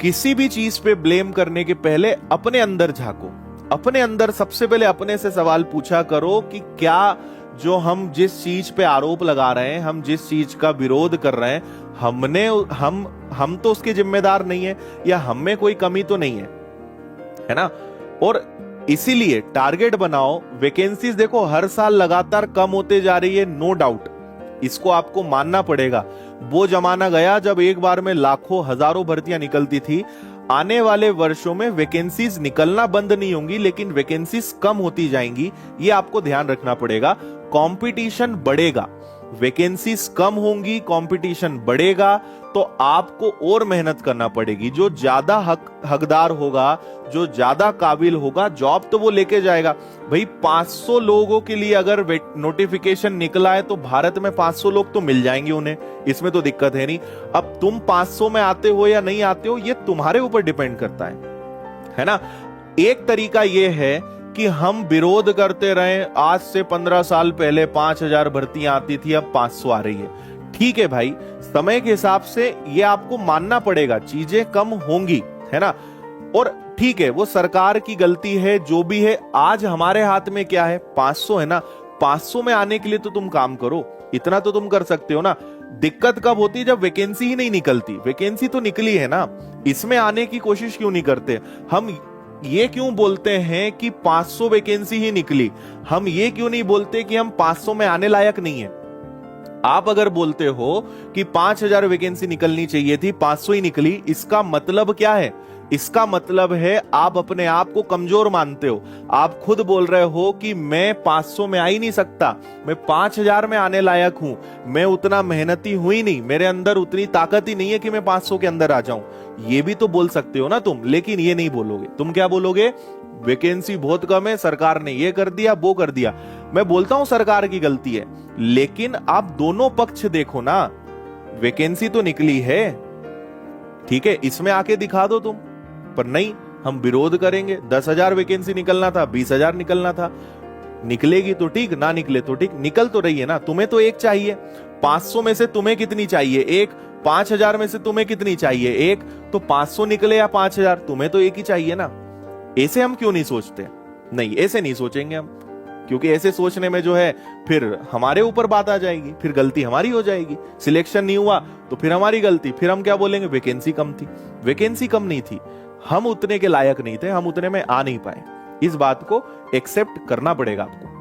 किसी भी चीज पे ब्लेम करने के पहले अपने अंदर झांको। अपने अंदर सबसे पहले अपने से सवाल पूछा करो कि क्या जो हम जिस चीज पे आरोप लगा रहे हैं, हम जिस चीज का विरोध कर रहे हैं, हम तो उसके जिम्मेदार नहीं है, या हम में कोई कमी तो नहीं है ना। और इसीलिए टारगेट बनाओ। वैकेंसीज देखो हर साल लगातार कम होते जा रही है, नो डाउट, इसको आपको मानना पड़ेगा। वो जमाना गया जब एक बार में लाखों हजारों भर्तियां निकलती थी। आने वाले वर्षों में वैकेंसीज निकलना बंद नहीं होंगी, लेकिन वैकेंसीज कम होती जाएंगी, ये आपको ध्यान रखना पड़ेगा। कंपटीशन बढ़ेगा, वैकेंसीज कम होंगी, कंपटीशन बढ़ेगा, तो आपको और मेहनत करना पड़ेगी। जो ज्यादा हकदार होगा, जो ज्यादा काबिल होगा, जॉब तो वो लेके जाएगा। भाई 500 लोगों के लिए अगर नोटिफिकेशन निकला है तो भारत में 500 लोग तो मिल जाएंगे उन्हें, इसमें तो दिक्कत है नहीं। अब तुम 500 में आते हो या नहीं आते हो, ये तुम्हारे ऊपर डिपेंड करता है ना। एक तरीका ये है कि हम विरोध करते रहे। आज से 15 साल पहले 5000 भर्तियां आती थी, अब 500 आ रही है। ठीक है भाई, समय के हिसाब से ये आपको मानना पड़ेगा, चीजें कम होंगी, है ना। और ठीक है, वो सरकार की गलती है, जो भी है। आज हमारे हाथ में क्या है, 500 है ना। 500 में आने के लिए तो तुम काम करो, इतना तो तुम कर सकते हो ना। दिक्कत कब होती है, जब वैकेंसी ही नहीं निकलती। वैकेंसी तो निकली है ना, इसमें आने की कोशिश क्यों नहीं करते हम? ये क्यों बोलते हैं कि 500 वैकेंसी ही निकली? हम ये क्यों नहीं बोलते कि हम 500 में आने लायक नहीं है? आप अगर बोलते हो कि 5000 वैकेंसी निकलनी चाहिए थी, 500 ही निकली, इसका मतलब क्या है? इसका मतलब है आप अपने आप को कमजोर मानते हो। आप खुद बोल रहे हो कि मैं 500 में आ ही नहीं सकता, मैं 5000 में आने लायक हूं, मैं उतना मेहनती हुई नहीं, मेरे अंदर उतनी ताकत ही नहीं है कि मैं 500 के अंदर आ जाऊं। ये भी तो बोल सकते हो ना तुम, लेकिन ये नहीं बोलोगे। तुम क्या बोलोगे? वैकेंसी बहुत कम है, सरकार ने ये कर दिया, वो कर दिया। मैं बोलता हूं सरकार की गलती है, लेकिन आप दोनों पक्ष देखो ना। वैकेंसी तो निकली है, ठीक है, इसमें आके दिखा दो तुम। पर नहीं, हम विरोध करेंगे। 10,000 वैकेंसी निकलना था, 20,000 निकलना था। निकलेगी तो ठीक, ना निकले तो ठीक, निकल तो रही है ना। तुम्हें तो एक चाहिए, 500 में से तुम्हें कितनी चाहिए? एक। 5,000 में से तुम्हें कितनी चाहिए? एक। तो 500 निकले या 5,000, तुम्हें तो एक ही चाहिए ना। ऐसे हम क्यों नहीं सोचते? नहीं, ऐसे नहीं सोचेंगे हम, क्योंकि ऐसे सोचने में जो है फिर हमारे ऊपर बात आ जाएगी, फिर गलती हमारी हो जाएगी। सिलेक्शन नहीं हुआ तो फिर हमारी गलती, फिर हम क्या बोलेंगे? वैकेंसी कम थी। वैकेंसी कम नहीं थी, हम उतने के लायक नहीं थे, हम उतने में आ नहीं पाए। इस बात को एक्सेप्ट करना पड़ेगा आपको।